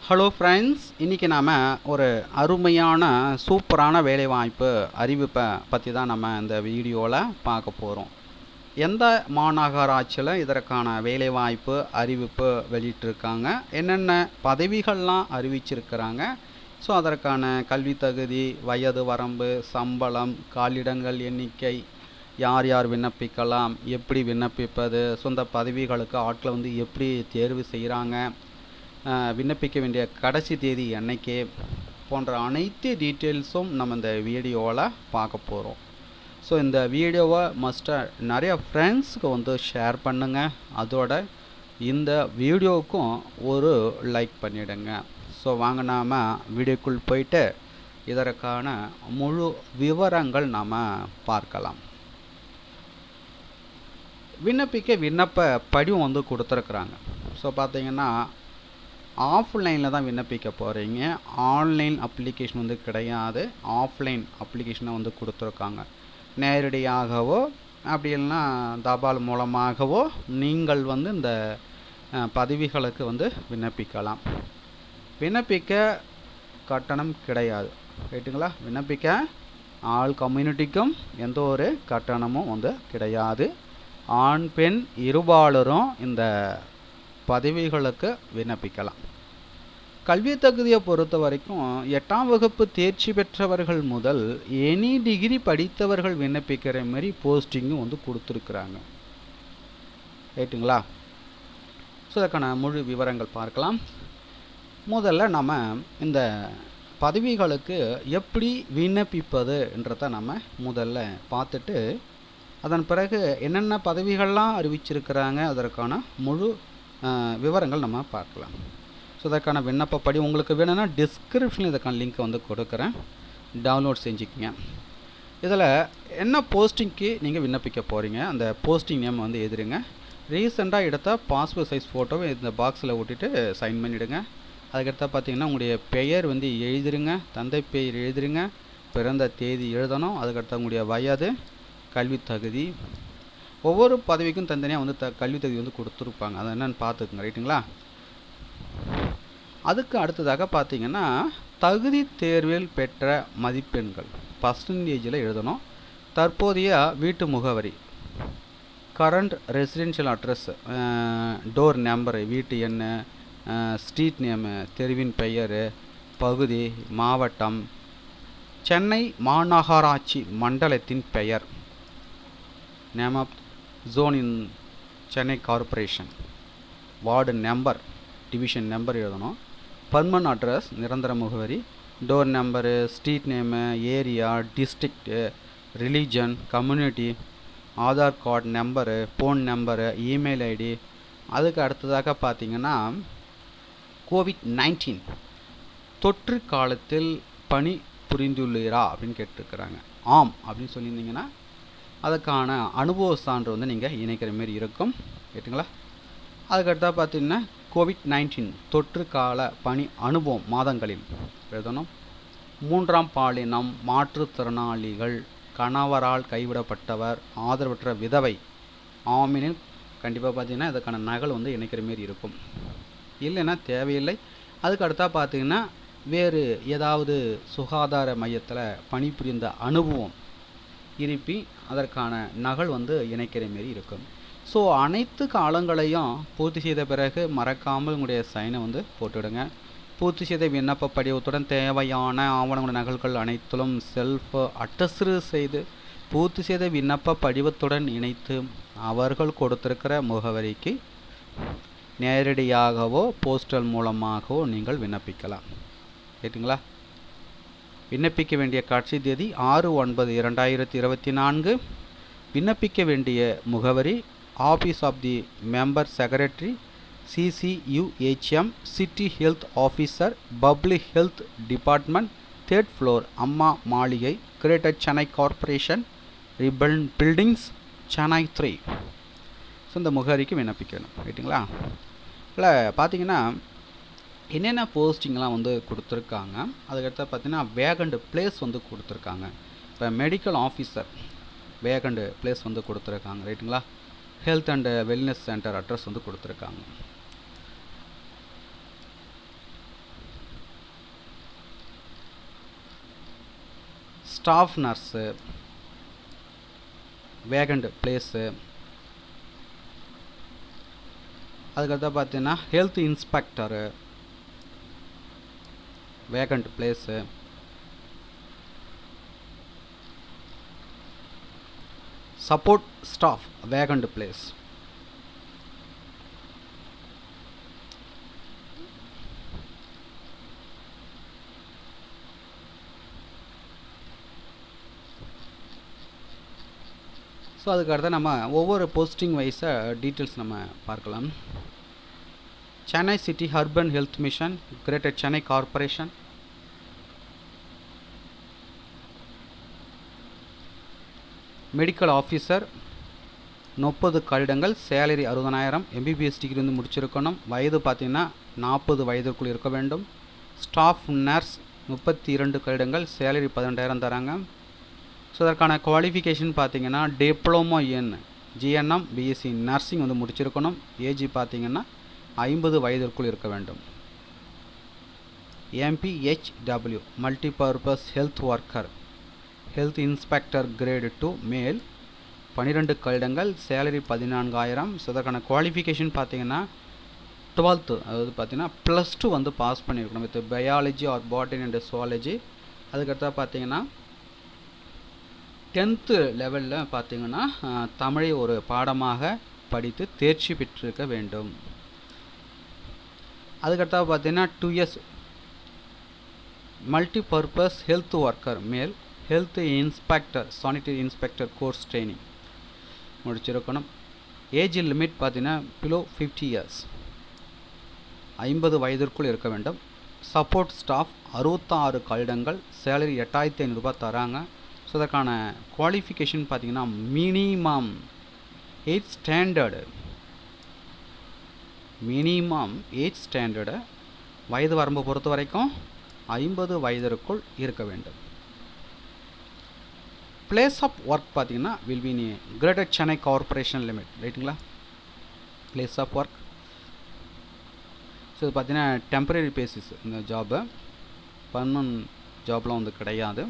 Hello friends, இன்றைக்கி நாம் ஒரு அருமையான சூப்பரான வேலைவாய்ப்பு அறிவிப்பை பற்றி தான் நம்ம இந்த வீடியோவில் பார்க்க போகிறோம். எந்த மாநகராட்சியில் இதற்கான வேலைவாய்ப்பு அறிவிப்பு வெளியிட்டிருக்காங்க, என்னென்ன பதவிகள்லாம் அறிவிச்சிருக்கிறாங்க, ஸோ அதற்கான கல்வி தகுதி, வயது வரம்பு, சம்பளம், காலிடங்கள் எண்ணிக்கை, யார் யார் விண்ணப்பிக்கலாம், எப்படி விண்ணப்பிப்பது, சொந்த பதவிகளுக்கு ஆட்களை எப்படி தேர்வு செய்கிறாங்க, விண்ணப்பிக்க வேண்டிய கடைசி தேதி என்னைக்கு போன்ற அனைத்து டீட்டெயில்ஸும் நம்ம இந்த வீடியோவில் பார்க்க போகிறோம். ஸோ இந்த வீடியோவை மஸ்ட்டாக நிறைய ஃப்ரெண்ட்ஸுக்கு ஷேர் பண்ணுங்கள். அதோட இந்த வீடியோவுக்கும் ஒரு லைக் பண்ணிவிடுங்க. ஸோ வாங்க நாம் வீடியோக்குள் போயிட்டு இதற்கான முழு விவரங்கள் நாம் பார்க்கலாம். விண்ணப்பிக்க விண்ணப்ப படிவம் கொடுத்துருக்குறாங்க. ஸோ பார்த்தீங்கன்னா ஆஃப்லைனில் தான் விண்ணப்பிக்க போகிறீங்க. ஆன்லைன் அப்ளிகேஷன் கிடையாது. ஆஃப்லைன் அப்ளிகேஷனை கொடுத்துருக்காங்க. நேரடியாகவோ அப்படி இல்லைன்னா தபால் மூலமாகவோ நீங்கள் இந்த பதவிகளுக்கு விண்ணப்பிக்கலாம். விண்ணப்பிக்க கட்டணம் கிடையாது, ரைட்டுங்களா? விண்ணப்பிக்க ஆல் கம்யூனிட்டிக்கும் எந்த ஒரு கட்டணமும் கிடையாது. ஆண் பெண் இருபாலரும் இந்த பதவிகளுக்கு விண்ணப்பிக்கலாம். கல்வி தகுதியை பொறுத்த வரைக்கும் 8ஆம் வகுப்பு தேர்ச்சி பெற்றவர்கள் முதல் எனி டிகிரி படித்தவர்கள் விண்ணப்பிக்கிற மாதிரி போஸ்டிங்கும் கொடுத்துருக்குறாங்க, ரைட்டுங்களா? ஸோ அதுக்கான முழு விவரங்கள் பார்க்கலாம். முதல்ல நம்ம இந்த பதவிகளுக்கு எப்படி விண்ணப்பிப்பதுன்றதை நம்ம முதல்ல பார்த்துட்டு அதன் பிறகு என்னென்ன பதவிகள்லாம் அறிவிச்சிருக்கிறாங்க அதற்கான முழு விவரங்கள் நம்ம பார்க்கலாம். ஸோ இதற்கான விண்ணப்பப்படி உங்களுக்கு வேணும்னா டிஸ்கிரிப்ஷனில் இதற்கான லிங்க்கை கொடுக்குறேன், டவுன்லோட் செஞ்சுக்கிங்க. இதில் என்ன போஸ்டிங்க்கு நீங்கள் விண்ணப்பிக்க போகிறீங்க, அந்த போஸ்டிங் நேம் எழுதுருங்க. ரீசெண்டாக எடுத்த பாஸ்போர்ட் சைஸ் ஃபோட்டோவை இந்த பாக்ஸில் விட்டுட்டு சைன் பண்ணிவிடுங்க. அதுக்கடுத்த பார்த்தீங்கன்னா உங்களுடைய பெயர் எழுதிருங்க, தந்தை பெயர் எழுதிருங்க, பிறந்த தேதி எழுதணும். அதுக்கடுத்த உங்களுடைய வயது, கல்வி தகுதி, ஒவ்வொரு பதவிக்கும் தனித்தனியாக கல்வி தகுதி கொடுத்துருப்பாங்க. அது என்னென்னு பார்த்துக்குங்க, ரைட்டுங்களா? அதுக்கு அடுத்ததாக பார்த்தீங்கன்னா தகுதி தேர்வில் பெற்ற மதிப்பெண்கள் பர்சன்டேஜில் எழுதணும். தற்போதைய வீட்டு முகவரி, current residential address, door number, வீட்டு எண், ஸ்ட்ரீட் நேமு, தெருவின் பெயர், பகுதி, மாவட்டம், சென்னை மாநகராட்சி மண்டலத்தின் பெயர், name of zone in Chennai corporation, ward number, division number எழுதணும். பர்மனன்ட் அட்ரஸ், நிரந்தர முகவரி, door number, street name, area, district, religion, community, Aadhaar card number, phone number, email ID. அதுக்கு அடுத்ததாக பார்த்தீங்கன்னா கோவிட்-19 தொற்று காலத்தில் பணி புரிந்துள்ளீரா அப்படின்னு கேட்டிருக்கிறாங்க. ஆம் அப்படின்னு சொல்லியிருந்தீங்கன்னா அதுக்கான அனுபவ சான்று நீங்கள் இணைக்கிற மாரி இருக்கும், கேட்டுங்களா? அதுக்கடுத்தா பார்த்தீங்கன்னா கோவிட்-19 தொற்று கால பணி அனுபவம் மாதங்களில் எழுதணும். 3ஆம் பாலினம், மாற்றுத்திறனாளிகள், கணவரால் கைவிடப்பட்டவர், ஆதரவற்ற விதவை, ஆமெனில் கண்டிப்பாக பார்த்தீங்கன்னா இதுக்கான நகல் இணைக்கிற மாரி இருக்கும், இல்லைன்னா தேவையில்லை. அதுக்கு அடுத்தா பார்த்தீங்கன்னா வேறு ஏதாவது சுகாதார மையத்தில் பணிபுரிந்த அனுபவம் இருப்பி அதற்கான நகல் இணைக்கிற மாரி இருக்கும். ஸோ அனைத்து காலங்களையும் பூர்த்தி செய்த பிறகு மறக்காமல் உங்களுடைய சைனை போட்டுவிடுங்க. பூர்த்தி செய்த விண்ணப்ப படிவத்துடன் தேவையான ஆவணங்களுடைய நகல்கள் அனைத்திலும் செல்ஃப் அட்டஸ்டு செய்து பூர்த்தி செய்த விண்ணப்ப படிவத்துடன் இணைத்து அவர்கள் கொடுத்திருக்கிற முகவரிக்கு நேரடியாகவோ போஸ்டல் மூலமாகவோ நீங்கள் விண்ணப்பிக்கலாம், கேட்டுங்களா? விண்ணப்பிக்க வேண்டிய கடைசி தேதி 6/9/2024. விண்ணப்பிக்க வேண்டிய முகவரி office of the member secretary, CCUHM, city health officer, public health department, 3rd floor, Amma Maaligai, greater Chennai corporation, Ripon buildings, Chennai 3. So இந்த முகவரிக்கு விண்ணப்பிக்கணும், ரைட்டுங்களா? இல்லை பார்த்தீங்கன்னா என்னென்ன போஸ்டிங்லாம் கொடுத்துருக்காங்க. அதுக்கடுத்து பார்த்தீங்கன்னா வேகண்ட் பிளேஸ் கொடுத்துருக்காங்க. இப்போ மெடிக்கல் ஆஃபீஸர் வேகண்ட் பிளேஸ் கொடுத்துருக்காங்க, ரைட்டுங்களா? Health and wellness center address கொடுத்துருக்காங்க. Staff nurse, vacant place. அதுக்கடுத்து பார்த்தீங்கன்னா health inspector, vacant place. Support staff, vacant place. So அதுக்கடுத்து நம்ம ஒவ்வொரு போஸ்டிங் வைஸை டீட்டெயில்ஸ் நம்ம பார்க்கலாம். Chennai city urban health mission, greater Chennai corporation. Medical officer 30 கட்டிடங்கள், சேலரி 60,000, எம்பிபிஎஸ் டிகிரி வந்து முடிச்சிருக்கணும். வயது பார்த்திங்கன்னா 40 வயதிற்குள் இருக்க வேண்டும். ஸ்டாஃப் நர்ஸ் 32 கட்டிடங்கள், சேலரி 12,000 தராங்க. ஸோ அதற்கான குவாலிஃபிகேஷன் பார்த்திங்கன்னா diploma in GNM BSc nursing வந்து முடிச்சிருக்கணும். ஏஜ் பார்த்திங்கன்னா 50 வயதிற்குள் இருக்க வேண்டும். MPHW multipurpose health worker, health inspector grade 2 மேல், 12 கட்டிடங்கள், சேலரி 14,000. ஸோ அதற்கான குவாலிஃபிகேஷன் பார்த்திங்கன்னா 12th, அதாவது பார்த்திங்கன்னா +2 வந்து பாஸ் பண்ணியிருக்கணும் with biology or botany and zoology. அதுக்கடுத்தா பார்த்திங்கன்னா 10th லெவலில் பார்த்திங்கன்னா தமிழை ஒரு பாடமாக படித்து தேர்ச்சி பெற்றிருக்க வேண்டும். அதுக்கடுத்தா பார்த்திங்கன்னா 2 years மல்டிபர்பஸ் ஹெல்த் ஒர்க்கர் மேல், health inspector sanitary inspector course training முடிச்சிருக்கணும். ஏஜ் லிமிட் பார்த்திங்கன்னா பிலோ 50 years, 50 வயதிற்குள் இருக்க வேண்டும். சப்போர்ட் ஸ்டாஃப் 66 கட்டிடங்கள், சேலரி 8,500 ரூபாய் தராங்க. ஸோ அதற்கான குவாலிஃபிகேஷன் பார்த்திங்கன்னா minimum 8th standard, minimum 8th standard. வயது வரம்பு பொறுத்த வரைக்கும் 50 வயதிற்குள் இருக்க வேண்டும். பிளேஸ் ஆஃப் ஒர்க் பார்த்திங்கன்னா will be in greater Chennai corporation limit, ரைட்டுங்களா. பிளேஸ் ஆஃப் ஒர்க் ஸோ இது பார்த்திங்கன்னா டெம்பரரி பேசிஸ் இந்த ஜாபு, பர்மனன்ட் ஜாப்லாம் வந்து கிடையாது.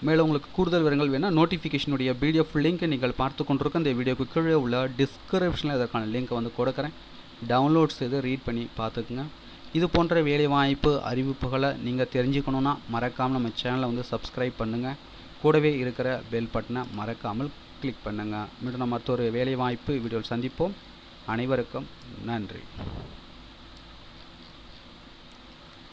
மேலும் உங்களுக்கு கூடுதல் விவரங்கள் வேணால் நோட்டிஃபிகேஷனுடைய பிடிஎஃப் லிங்க் நீங்கள் பார்த்து கொண்டிருக்க இந்த வீடியோக்கு கீழே உள்ள டிஸ்கிரிப்ஷனில் இதற்கான லிங்க்கை வந்து கொடுக்குறேன். டவுன்லோட் செய்து ரீட் பண்ணி பார்த்துக்குங்க. இது போன்ற வேலைவாய்ப்பு அறிவிப்புகளை நீங்கள் தெரிஞ்சுக்கணுன்னா மறக்காமல் நம்ம சேனலை வந்து சப்ஸ்கிரைப் பண்ணுங்கள். கூடவே இருக்கிற பெல் பட்டனை மறக்காமல் கிளிக் பண்ணுங்கள். மீண்டும் நம்ம மற்றொரு வேலைவாய்ப்பு வீடியோவில் சந்திப்போம். அனைவருக்கும் நன்றி.